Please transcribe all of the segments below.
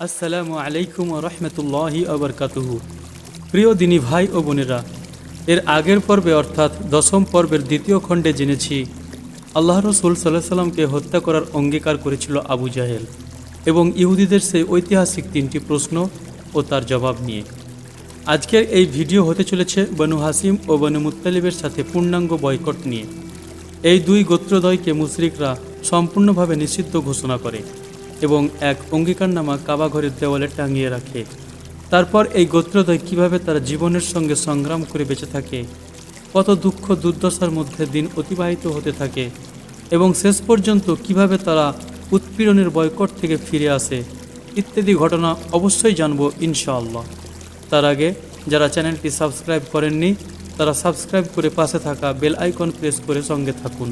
আসসালামু আলাইকুম ওয়া রাহমাতুল্লাহি ওয়া বারাকাতুহু। প্রিয় দিনী ভাই ও বোনেরা, এর আগের পর্বে অর্থাৎ 10ম পর্বের দ্বিতীয় খণ্ডে জেনেছি আল্লাহ রসুল সাল্লাল্লাহু আলাইহি সাল্লামকে হত্যা করার অঙ্গীকার করেছিল আবু জাহেল এবং ইহুদিদের সেই ঐতিহাসিক 3টি প্রশ্ন ও তার জবাব নিয়ে। আজকের এই ভিডিও হতে চলেছে বনু হাসিম ও বনু মুত্তালিবের সাথে পূর্ণাঙ্গ বয়কট নিয়ে। এই দুই গোত্রদ্বয়কে মুশরিকরা সম্পূর্ণভাবে নিষিদ্ধ ঘোষণা করে এবং এক অঙ্গীকারনামা কাবা ঘরের দেওয়ালে টাঙিয়ে রাখে। তারপর এই গোত্রদ্বয় কিভাবে তারা জীবনের সঙ্গে সংগ্রাম করে বেঁচে থাকে, কত দুঃখ দুর্দশার মধ্যে দিন অতিবাহিত হতে থাকে এবং শেষ পর্যন্ত কিভাবে তারা উৎপীড়নের বয়কট থেকে ফিরে আসে ইত্যাদি ঘটনা অবশ্যই জানব ইনশাআল্লাহ। তার আগে যারা চ্যানেলটি সাবস্ক্রাইব করেননি তারা সাবস্ক্রাইব করে পাশে থাকা বেল আইকন প্রেস করে সঙ্গে থাকুন।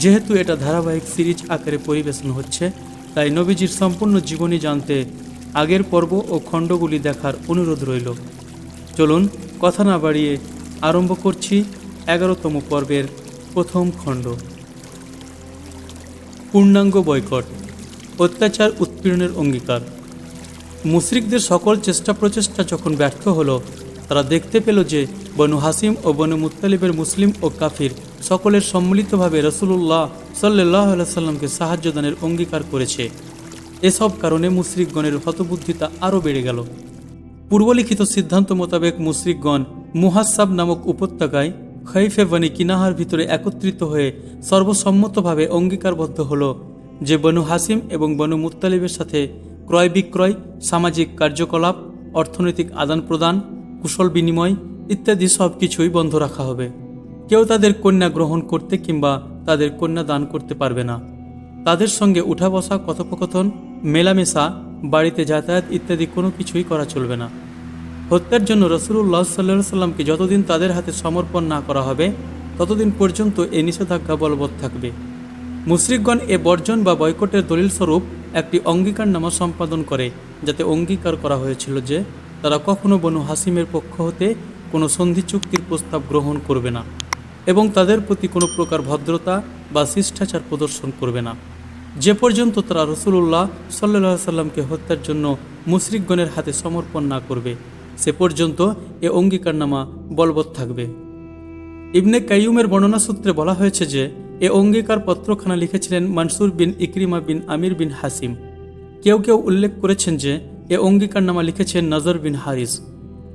যেহেতু এটা ধারাবাহিক সিরিজ আকারে পরিবেশন হচ্ছে, তাই নবীজির সম্পূর্ণ জীবনী জানতে আগের পর্ব ও খণ্ডগুলি দেখার অনুরোধ রইল। চলুন কথা না বাড়িয়ে আরম্ভ করছি 11তম পর্বের প্রথম খণ্ড, পূর্ণাঙ্গ বয়কট, অত্যাচার উৎপীড়নের অঙ্গীকার। মুশরিকদের সকল চেষ্টা প্রচেষ্টা যখন ব্যর্থ হলো, তারা দেখতে পেল যে বনু হাসিম ও বনু মুত্তালিবের মুসলিম ও কাফির সকলের সম্মিলিতভাবে রাসূলুল্লাহ সাল্লাল্লাহু আলাইহি সাল্লামকে সাহায্য দানের অঙ্গীকার করেছে। এসব কারণে মুশরিকগণের হতবুদ্ধিতা আরও বেড়ে গেল। পূর্বলিখিত সিদ্ধান্ত মোতাবেক মুশরিকগণ মুহাসাব নামক উপত্যকায় খৈফে বনি কিনাহার ভিতরে একত্রিত হয়ে সর্বসম্মতভাবে অঙ্গীকারবদ্ধ হল যে বনু হাসিম এবং বনু মুত্তালিবের সাথে ক্রয় বিক্রয়, সামাজিক কার্যকলাপ, অর্থনৈতিক আদান প্রদান, কুশল বিনিময় ইত্যাদি সব কিছুই বন্ধ রাখা হবে। কেউ তাদের কন্যা গ্রহণ করতে কিংবা তাদের কন্যা দান করতে পারবে না। তাদের সঙ্গে উঠা বসা, কথোপকথন, মেলামেশা, বাড়িতে যাতায়াত ইত্যাদি কোনো কিছুই করা চলবে না। হত্যার জন্য রাসূলুল্লাহ সাল্লাল্লাহু আলাইহি সাল্লামকে যতদিন তাদের হাতে সমর্পণ না করা হবে ততদিন পর্যন্ত এই নিষেধাজ্ঞা বলবৎ থাকবে। মুশরিকগণ এ বর্জন বা বয়কটের দলিল স্বরূপ একটি অঙ্গীকারনামা সম্পাদন করে, যাতে অঙ্গীকার করা হয়েছিল যে তারা কখনো বনু হাসিমের পক্ষ হতে কোনো সন্ধি চুক্তির প্রস্তাব গ্রহণ করবে না এবং তাদের প্রতি কোনো প্রকার ভদ্রতা বা শিষ্টাচার প্রদর্শন করবে না, যে পর্যন্ত তারা রাসূলুল্লাহ সাল্লাল্লাহু আলাইহি সাল্লামকে হত্যার জন্য মুশরিকগণের হাতে সমর্পণ না করবে, সে পর্যন্ত এ অঙ্গীকারনামা বলবৎ থাকবে। ইবনে কাইয়ুমের বর্ণনা সূত্রে বলা হয়েছে যে এ অঙ্গীকার পত্রখানা লিখেছিলেন মানসুর বিন ইকরিমা বিন আমির বিন হাসিম। কেউ কেউ উল্লেখ করেছেন যে এ অঙ্গীকারনামা লিখেছেন নজর বিন হারিস,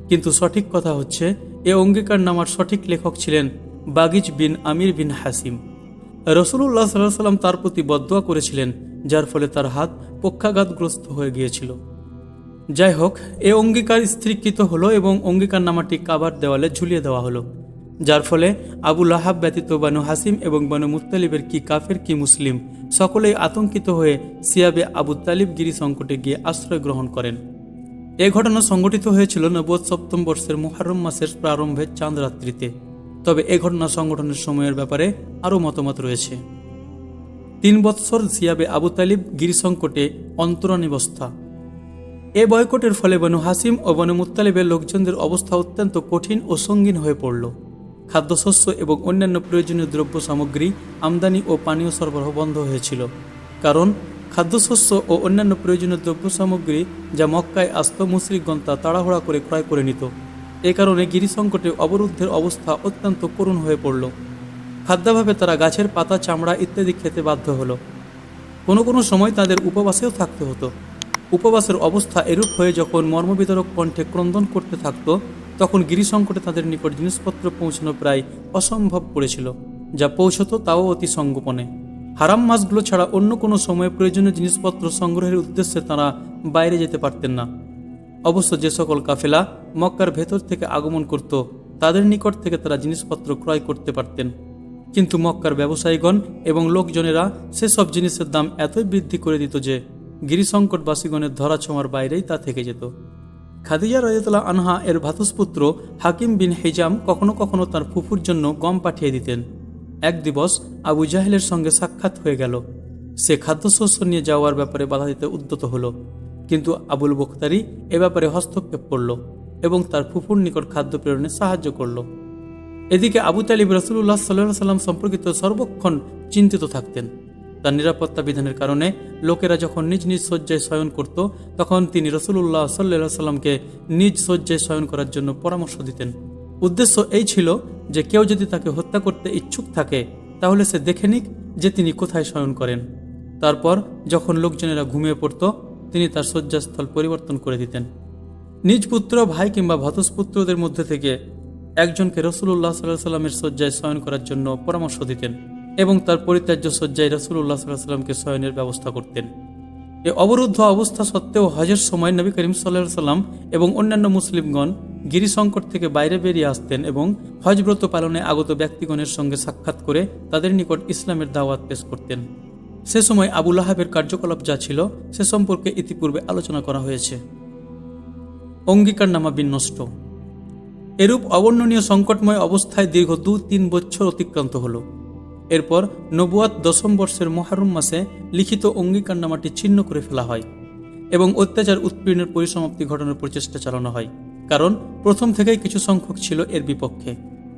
কিন্তু সঠিক কথা হচ্ছে এ অঙ্গীকারনামার সঠিক লেখক ছিলেন বাগিজ বিন আমির বিন হাসিম। রাসূলুল্লাহ সাল্লাল্লাহু আলাইহি সাল্লাম তার প্রতি বদদুয়া করেছিলেন, যার ফলে তার হাত পক্ষাঘাতগ্রস্ত হয়ে গিয়েছিল। যাই হোক, এ অঙ্গীকার স্থিরীকৃত হলো এবং অঙ্গীকারনামাটি কাবার দেওয়ালে ঝুলিয়ে দেওয়া হলো, যার ফলে আবু লাহাব ব্যতীত বনু হাসিম এবং বনু মুত্তালিবের কি কাফের কি মুসলিম সকলেই আতঙ্কিত হয়ে সিয়াবে আবু তালিব গিরি সংকটে গিয়ে আশ্রয় গ্রহণ করেন। এ ঘটনা সংঘটিত হয়েছিল নবুয়ত 7ম বর্ষের মুহররম মাসের প্রারম্ভে চাঁদ রাত্রিতে। তবে এ ঘটনা সংঘটনের সময়ের ব্যাপারে আরও মতামত রয়েছে। 3 বৎসর সিয়াবে আবু তালিব গিরি সংকটে অন্তরানিবস্থা। এ বয়কটের ফলে বনু হাসিম ও বনু মুত্তালিবের লোকজনদের অবস্থা অত্যন্ত কঠিন ও সঙ্গীন হয়ে পড়ল। খাদ্যশস্য এবং অন্যান্য প্রয়োজনীয় দ্রব্য সামগ্রী আমদানি ও পানীয় সরবরাহ বন্ধ হয়েছিল, কারণ খাদ্যশস্য ও অন্যান্য প্রয়োজনীয় দ্রব্য সামগ্রী যা মক্কায় আসত মুশরিকগণ তা তাড়াহুড়া করে ক্রয় করে নিত। এ কারণে গিরিসংকটে অবরুদ্ধের অবস্থা অত্যন্ত করুণ হয়ে পড়ল। খাদ্যাভাবে তারা গাছের পাতা, চামড়া ইত্যাদি খেতে বাধ্য হলো। কোনো কোনো সময় তাদের উপবাসেও থাকতে হতো। উপবাসের অবস্থা এরূপ হয়ে যখন মর্মবিদারক কণ্ঠে ক্রন্দন করতে থাকত, তখন গিরিসংকটে তাদের নিকট জিনিসপত্র পৌঁছানো প্রায় অসম্ভব পড়েছিল, যা পৌঁছত তাও অতি সংগোপনে। হারাম মাসগুলো ছাড়া অন্য কোনো সময়ে প্রয়োজনীয় জিনিসপত্র সংগ্রহের উদ্দেশ্যে তারা বাইরে যেতে পারতেন না। অবশ্য যে সকল কাফেলা মক্কার ভেতর থেকে আগমন করত, তাদের নিকট থেকে তারা জিনিসপত্র ক্রয় করতে পারতেন, কিন্তু মক্কার ব্যবসায়ীগণ এবং লোকজনেরা সেসব জিনিসের দাম এতই বৃদ্ধি করে দিত যে গিরিসংকটবাসীগণের ধরাছোঁয়ার বাইরেই তা থেকে যেত। খাদিজা রাদিয়াল্লাহু আনহা এর ভ্রাতুষ্পুত্র হাকিম বিন হিজাম কখনো কখনো তার ফুফুর জন্য গম পাঠিয়ে দিতেন। এক দিবস আবু জাহেলের সঙ্গে সাক্ষাৎ হয়ে গেল। সে খাদ্যশস্য নিয়ে যাওয়ার ব্যাপারে বাধা দিতে উদ্যত হল, কিন্তু আবুল বখতারি এ ব্যাপারে হস্তক্ষেপ করল এবং তার ফুফুর নিকট খাদ্য প্রেরণে সাহায্য করল। এদিকে আবু তালিব রাসূলুল্লাহ সাল্লাল্লাহু আলাইহি সাল্লাম সম্পর্কিত সর্বক্ষণ চিন্তিত থাকতেন। তার নিরাপত্তা বিধানের কারণে লোকেরা যখন নিজ নিজ শয্যায় শয়ন করত, তখন তিনি রাসূলুল্লাহ সাল্লাল্লাহু আলাইহি সাল্লামকে নিজ শয্যায় শয়ন করার জন্য পরামর্শ দিতেন। উদ্দেশ্য এই ছিল যে কেউ যদি তাকে হত্যা করতে ইচ্ছুক থাকে তাহলে সে দেখে নিক যে তিনি কোথায় শয়ন করেন। তারপর যখন লোকজনেরা ঘুমিয়ে পড়ত, তিনি তার শয্যাস্থল পরিবর্তন করে দিতেন। নিজ পুত্র, ভাই কিংবা ভ্রাতুষ্পুত্রদের মধ্যে থেকে একজনকে রাসূলুল্লাহ সাল্লাল্লাহু আলাইহি সাল্লামের শয্যায় শয়ন করার জন্য পরামর্শ দিতেন এবং তার পরিত্যাজ্য শয্যায় রাসূলুল্লাহ সাল্লাল্লাহু আলাইহি সাল্লামকে শয়নের ব্যবস্থা করতেন। এই অবরুদ্ধ অবস্থা সত্ত্বেও হজের সময় নবী করিম সাল্লাল্লাহু আলাইহি সাল্লাম এবং অন্যান্য মুসলিমগণ গিরিসংকট থেকে বাইরে বেরিয়ে আসতেন এবং হজব্রত পালনে আগত ব্যক্তিগণের সঙ্গে সাক্ষাৎ করে তাদের নিকট ইসলামের দাওয়াত পেশ করতেন। সে সময় আবু লাহাবের কার্যকলাপ যা ছিল সে সম্পর্কে ইতিপূর্বে আলোচনা করা হয়েছে। অঙ্গীকারনামা বিনষ্ট। এরূপ অবর্ণনীয় সংকটময় অবস্থায় দীর্ঘ 2-3 বছর অতিক্রান্ত হল। এরপর নবুয়াত 10ম বর্ষের মুহররম মাসে লিখিত অঙ্গীকারনামাটি ছিন্ন করে ফেলা হয় এবং অত্যাচার উৎপীড়নের পরিসমাপ্তি ঘটানোর প্রচেষ্টা চালানো হয়, কারণ প্রথম থেকেই কিছু সংখ্যক ছিল এর বিপক্ষে।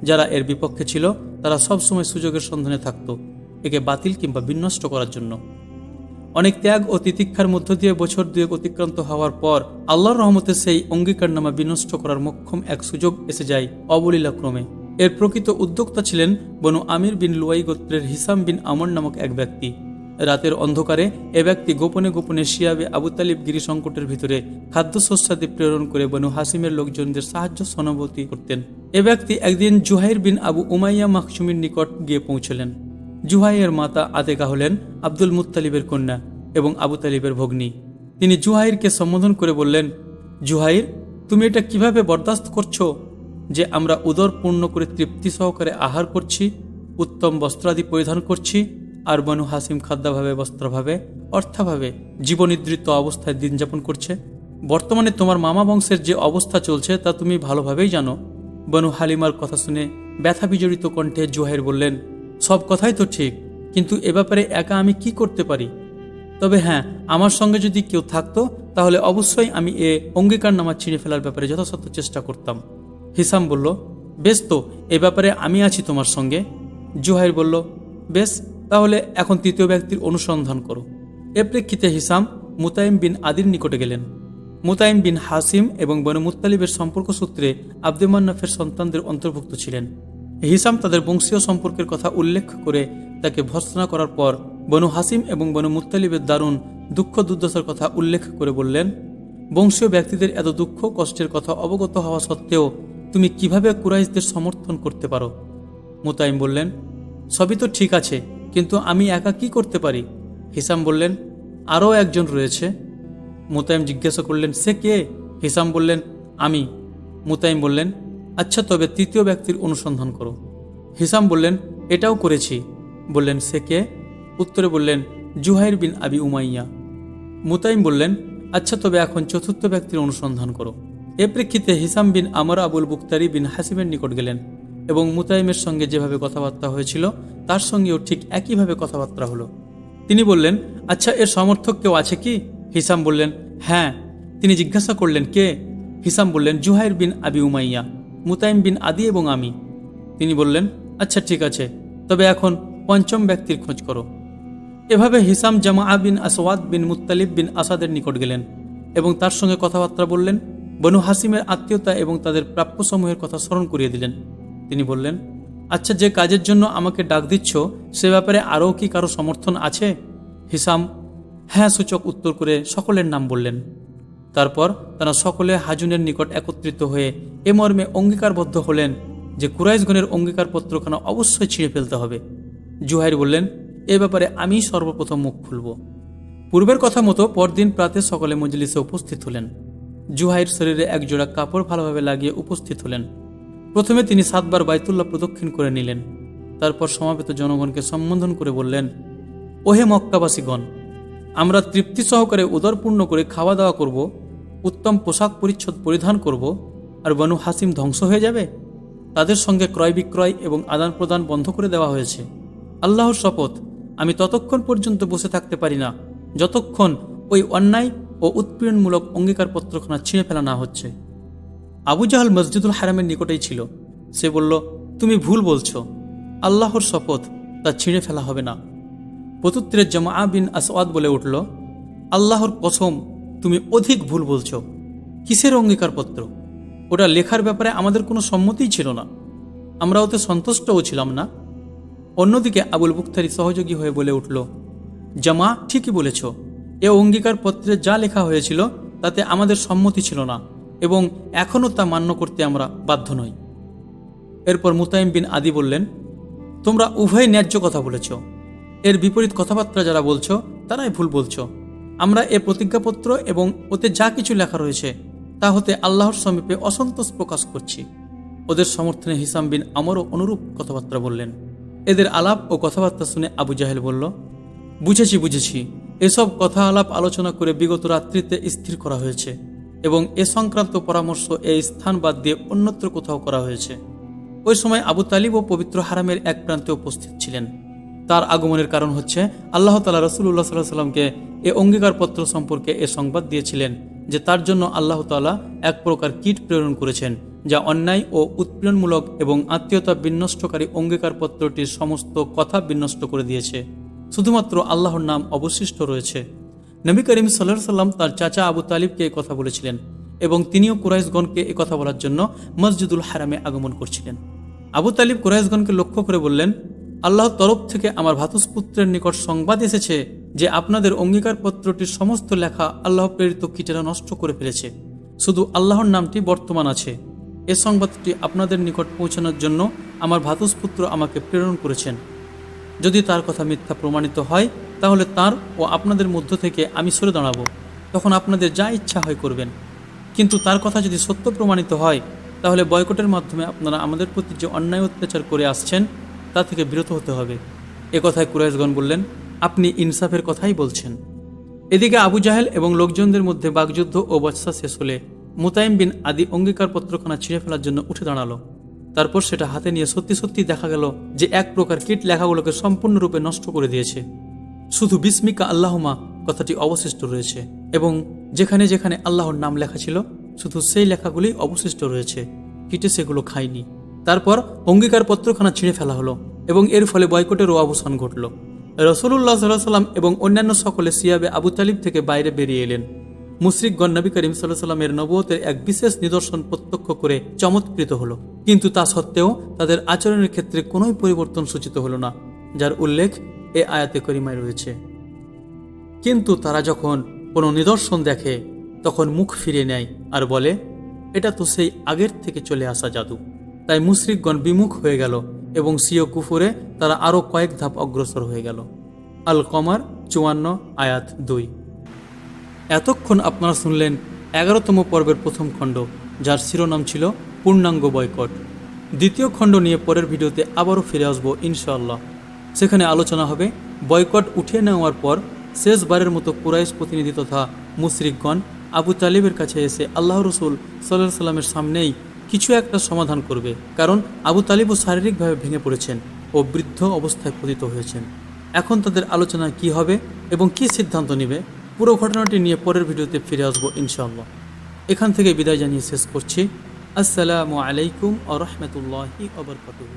যারা এর বিপক্ষে ছিল তারা সবসময় সুযোগের সন্ধানে থাকত একে বাতিল কিংবা বিনষ্ট করার জন্য। অনেক ত্যাগ ও তিতিক্ষার মধ্য দিয়ে বছর 2 অতিক্রান্ত হওয়ার পর আল্লাহর রহমতে সেই অঙ্গীকারনামা বিনষ্ট করার মোক্ষম এক সুযোগ এসে যায় অবলীলাক্রমে। এর প্রকৃত উদ্যোক্তা ছিলেন বনু আমির বিন লুয়াই গোত্রের হিসাম বিন আমর নামক এক ব্যক্তি। রাতের অন্ধকারে এ ব্যক্তি গোপনে গোপনে শিয়াবে আবু তালিব গিরি সংকটের ভিতরে খাদ্যশস্যাদি প্রেরণ করে বনু হাসিমের লোকজনদের সাহায্য সহানুভূতি করতেন। এ ব্যক্তি একদিন জুহাইর বিন আবু উমাইয়া মাখজুমির নিকট গিয়ে পৌঁছলেন। জুহাইরের মাতা আতেকা হলেন আব্দুল মুত্তালিবের কন্যা এবং আবু তালিবের ভগ্নী। তিনি জুহাইরকে সম্বোধন করে বললেন, জুহাইর, তুমি এটা কিভাবে বরদাস্ত করছো যে আমরা উদর পূর্ণ করে তৃপ্তি সহকারে আহার করছি, উত্তম বস্ত্রাদি পরিধান করছি, আর বনু হাসিম খাদ্যাভাবে, বস্ত্রভাবে, অর্থাভাবে জীবনিদ্রিত অবস্থায় দিন যাপন করছে। বর্তমানে তোমার মামা বংশের যে অবস্থা চলছে তা তুমি ভালোভাবেই জানো। বনু হালিমার কথা শুনে ব্যথা বিজড়িত কণ্ঠে জুহাইর বললেন, সব কথাই তো ঠিক, কিন্তু এ ব্যাপারে একা আমি কি করতে পারি? তবে হ্যাঁ, আমার সঙ্গে যদি কেউ থাকতো তাহলে অবশ্যই আমি এ অঙ্গীকারনামা ছিঁড়ে ফেলার ব্যাপারে যথাসাধ্য চেষ্টা করতাম। হিসাম বলল, বেশ, তো এ ব্যাপারে আমি আছি তোমার সঙ্গে। জুহাইর বলল, বেশ, তাহলে এখন তৃতীয় ব্যক্তির অনুসন্ধান করো। এ প্রেক্ষিতে হিসাম মুতাইম বিন আদির নিকটে গেলেন। মুতাইম বিন হাসিম এবং বনু মুত্তালিবের সম্পর্ক সূত্রে আব্দে মান্নাফের সন্তানদের অন্তর্ভুক্ত ছিলেন। হিসাম তাদের বংশীয় সম্পর্কের কথা উল্লেখ করে তাকে ভর্ৎসনা করার পর বনু হাসিম এবং বনু মুত্তালিবের দারুণ দুঃখ দুর্দশার কথা উল্লেখ করে বললেন, বংশীয় ব্যক্তিদের এত দুঃখ কষ্টের কথা অবগত হওয়া সত্ত্বেও তুমি কিভাবে কুরাইশদের সমর্থন করতে পারো? মুতাইম বললেন, সবই তো ঠিক আছে, কিন্তু আমি একা কি করতে পারি? হিসাম বললেন, আরও একজন রয়েছে। মুতাইম জিজ্ঞাসা করলেন, সে কে? হিসাম বললেন, আমি। মুতাইম বললেন, আচ্ছা, তবে তৃতীয় ব্যক্তির অনুসন্ধান করো। হিসাম বললেন, এটাও করেছি। বললেন, সে কে? উত্তরে বললেন, জুহাইর বিন আবি উমাইয়া। মুতাইম বললেন, আচ্ছা, তবে এখন চতুর্থ ব্যক্তির অনুসন্ধান করো। এ প্রেক্ষিতে হিসাম বিন আমর আবুল বুখতারি বিন হাসিমের নিকট গেলেন এবং মুতাইমের সঙ্গে যেভাবে কথাবার্তা হয়েছিল তার সঙ্গেও ঠিক একইভাবে কথাবার্তা হলো। তিনি বললেন, আচ্ছা, এর সমর্থক কেউ আছে কি? হিসাম বললেন, হ্যাঁ। তিনি জিজ্ঞাসা করলেন, কে? হিসাম বললেন, জুহাইর বিন আবি উমাইয়া, মুতাইম বিন আদি এবং আমি। তিনি বললেন, আচ্ছা, ঠিক আছে, তবে এখন পঞ্চম ব্যক্তির খোঁজ করো। এভাবে হিসাম জামা বিন আসওয়াদ বিন মুত্তালিব বিন আসাদের নিকট গেলেন এবং তার সঙ্গে কথাবার্তা বললেন। বনু হাসিমের আত্মীয়তা এবং তাদের প্রাপ্যসমূহের কথা স্মরণ করিয়ে দিলেন। তিনি বললেন, আচ্ছা, যে কাজের জন্য আমাকে ডাক দিচ্ছ সে ব্যাপারে আরও কি কারো সমর্থন আছে? হিসাম হ্যাঁ সূচক উত্তর করে সকলের নাম বললেন। তারপর তারা সকলে হাজুনের নিকট একত্রিত হয়ে এ মর্মে অঙ্গীকারবদ্ধ হলেন যে কুরাইশগণের অঙ্গীকারপত্রখানা অবশ্যই ছিঁড়ে ফেলতে হবে। জুহাইর বললেন, এ ব্যাপারে আমি সর্বপ্রথম মুখ খুলব। পূর্বের কথা মতো পরদিন প্রাতে সকলে মজলিসে উপস্থিত হলেন। জুহাইর শরীরে একজোড়া কাপড় ভালোভাবে লাগিয়ে উপস্থিত হলেন। প্রথমে তিনি 7 বার বাইতুল্লাহ প্রদক্ষিণ করে নিলেন। তারপর সমাবেত জনগণকে সম্বোধন করে বললেন, ওহে মক্কাবাসীগণ, আমরা তৃপ্তি সহকারে উদরপূর্ণ করে খাওয়া দাওয়া করব, উত্তম পোশাক পরিচ্ছদ পরিধান করব, আর বনু হাসিম ধ্বংস হয়ে যাবে? তাদের সঙ্গে ক্রয় বিক্রয় এবং আদান প্রদান বন্ধ করে দেওয়া হয়েছে। আল্লাহর শপথ, আমি ততক্ষণ পর্যন্ত বসে থাকতে পারি না যতক্ষণ ওই অন্যায় ও উৎপীড়নমূলক অঙ্গীকারপত্রখানা ছিঁড়ে ফেলা না হচ্ছে। আবু জাহাল মসজিদুল হারামের নিকটেই ছিল। সে বলল, তুমি ভুল বলছো, আল্লাহর শপথ, তা ছিঁড়ে ফেলা হবে না। প্রত্যুত্তরে জামা বিন আসওয়াদ বলে উঠল, আল্লাহর কসম, তুমি অধিক ভুল বলছো। কিসের অঙ্গীকারপত্র? ওটা লেখার ব্যাপারে আমাদের কোনো সম্মতিই ছিল না, আমরা ওতে সন্তুষ্টও ছিলাম না। অন্যদিকে আবুল বুখতারি সহযোগী হয়ে বলে উঠল, জামা, ঠিকই বলেছ, এ অঙ্গীকারপত্রে যা লেখা হয়েছিল তাতে আমাদের সম্মতি ছিল না এবং এখনও তা মান্য করতে আমরা বাধ্য নই। এরপর মুতাইম বিন আদি বললেন, তোমরা উভয় ন্যায্য কথা বলেছ, এর বিপরীত কথাবার্তা যারা বলছো তারাই ভুল বলছো। আমরা এ প্রতিজ্ঞাপত্র এবং ওতে যা কিছু লেখা রয়েছে তা হতে আল্লাহর সমীপে অসন্তোষ প্রকাশ করছি। ওদের সমর্থনে হিসাম বিন আমরও অনুরূপ কথাবার্তা বললেন। এদের আলাপ ও কথাবার্তা শুনে আবু জাহেল বলল, বুঝেছি, এসব কথা আলাপ আলোচনা করে বিগত রাত্রিতে স্থির করা হয়েছে এবং এ সংক্রান্ত পরামর্শ এই স্থান বাদ দিয়ে অন্যত্র কোথাও করা হয়েছে। ওই সময় আবু তালিব ও পবিত্র হারামের এক প্রান্তে উপস্থিত ছিলেন। তার আগমনের কারণ হচ্ছে আল্লাহ তাআলা রাসূলুল্লাহ সাল্লাল্লাহু আলাইহি সাল্লামকে এ অঙ্গীকারপত্র সম্পর্কে এ সংবাদ দিয়েছিলেন যে তার জন্য আল্লাহ তাআলা এক প্রকার কীট প্রেরণ করেছেন, যা অন্যায় ও উৎপীড়নমূলক এবং আত্মীয়তা বিনষ্টকারী অঙ্গীকারপত্রটির সমস্ত কথা বিনষ্ট করে দিয়েছে। শুধুমাত্র আল্লাহর নাম অবশিষ্ট রয়েছে। নবী করিম সাল্লাল্লাহু আলাইহি সাল্লাম তার চাচা আবু তালিবকে এই কথা বলেছিলেন এবং তিনিও কুরাইশগণকে এ কথা বলার জন্য মসজিদুল হারামে আগমন করছিলেন। আবু তালিব কুরাইশগণকে লক্ষ্য করে বললেন, আল্লাহর তরফ থেকে আমার ভ্রাতুষ্পুত্রের নিকট সংবাদ এসেছে যে আপনাদের অঙ্গীকারপত্রটির সমস্ত লেখা আল্লাহ প্রেরিত কীটেরা নষ্ট করে ফেলেছে, শুধু আল্লাহর নামটি বর্তমান আছে। এ সংবাদটি আপনাদের নিকট পৌঁছানোর জন্য আমার ভ্রাতুষ্পুত্র আমাকে প্রেরণ করেছেন। যদি তার কথা মিথ্যা প্রমাণিত হয় তাহলে তার ও আপনাদের মধ্য থেকে আমি সরে দাঁড়াবো, তখন আপনাদের যা ইচ্ছা হয় করবেন। কিন্তু তার কথা যদি সত্য প্রমাণিত হয় তাহলে বয়কটের মাধ্যমে আপনারা আমাদের প্রতি যে অন্যায় অত্যাচার করে আসছেন তা থেকে বিরত হতে হবে। এ কথায় কুরাইশগণ বললেন, আপনি ইনসাফের কথাই বলছেন। এদিকে আবু জাহেল এবং লোকজনদের মধ্যে বাগযুদ্ধ ও বচসা শেষ হলে মুতাইম বিন আদি অঙ্গীকারপত্রখানা ছিঁড়ে ফেলার জন্য উঠে দাঁড়ালো। তারপর সেটা হাতে নিয়ে সত্যি দেখা গেল যে এক প্রকার কীট লেখাগুলোকে সম্পূর্ণরূপে নষ্ট করে দিয়েছে। শুধু বিস্মিকা আল্লাহুমা কথাটি অবশিষ্ট রয়েছে এবং যেখানে যেখানে আল্লাহর নাম লেখা ছিল শুধু সেই লেখাগুলি অবশিষ্ট রয়েছে, কীটে সেগুলো খায়নি। তারপর অঙ্গীকারপত্রখানা ছিঁড়ে ফেলা হলো এবং এর ফলে বয়কটেরও অবসান ঘটল। রাসূলুল্লাহ সাল্লাল্লাহু আলাইহি সাল্লাম এবং অন্যান্য সকলে সিয়াবে আবু তালিব থেকে বাইরে বেরিয়ে এলেন। মুশরিকগণ নবী করিম সাল্লাল্লাহু আলাইহি সাল্লামের নবুয়তের এক বিশেষ নিদর্শন প্রত্যক্ষ করে চমৎকৃত হলো, কিন্তু তা সত্ত্বেও তাদের আচরণের ক্ষেত্রে কোনোই পরিবর্তন সূচিত হলো না, যার উল্লেখ এ আয়াতে করিমায় রয়েছে। কিন্তু তারা যখন কোনো নিদর্শন দেখে তখন মুখ ফিরিয়ে নেয় আর বলে, এটা তো সেই আগের থেকে চলে আসা জাদু। তাই মুশরিকগণ বিমুখ হয়ে গেল এবং সিও কুফুরে তারা আরও কয়েক ধাপ অগ্রসর হয়ে গেল। আল কমার 54 আয়াত 2। এতক্ষণ আপনারা শুনলেন 11তম পর্বের প্রথম খণ্ড, যার শিরোনাম ছিল পূর্ণাঙ্গ বয়কট। দ্বিতীয় খণ্ড নিয়ে পরের ভিডিওতে আবারও ফিরে আসবো ইনশাআল্লাহ। সেখানে আলোচনা হবে বয়কট উঠিয়ে নেওয়ার পর শেষবারের মতো কুরাইশ প্রতিনিধি তথা মুশরিকগণ আবু তালিবের কাছে এসে আল্লাহ রসুল সাল্লাল্লাহু আলাইহি সাল্লামের সামনেই কিছু একটা সমাধান করবে, কারণ আবু তালিবও শারীরিকভাবে ভেঙে পড়েছেন ও বৃদ্ধ অবস্থায় পতিত হয়েছেন। এখন তাদের আলোচনা কি হবে এবং কি সিদ্ধান্ত নেবে, পুরো ঘটনাটি নিয়ে পরের ভিডিওতে ফিরে আসবো ইনশাআল্লাহ। এখান থেকে বিদায় জানিয়ে শেষ করছি। আসসালামু আলাইকুম ওয়া রাহমাতুল্লাহি ওয়া বারাকাতুহু।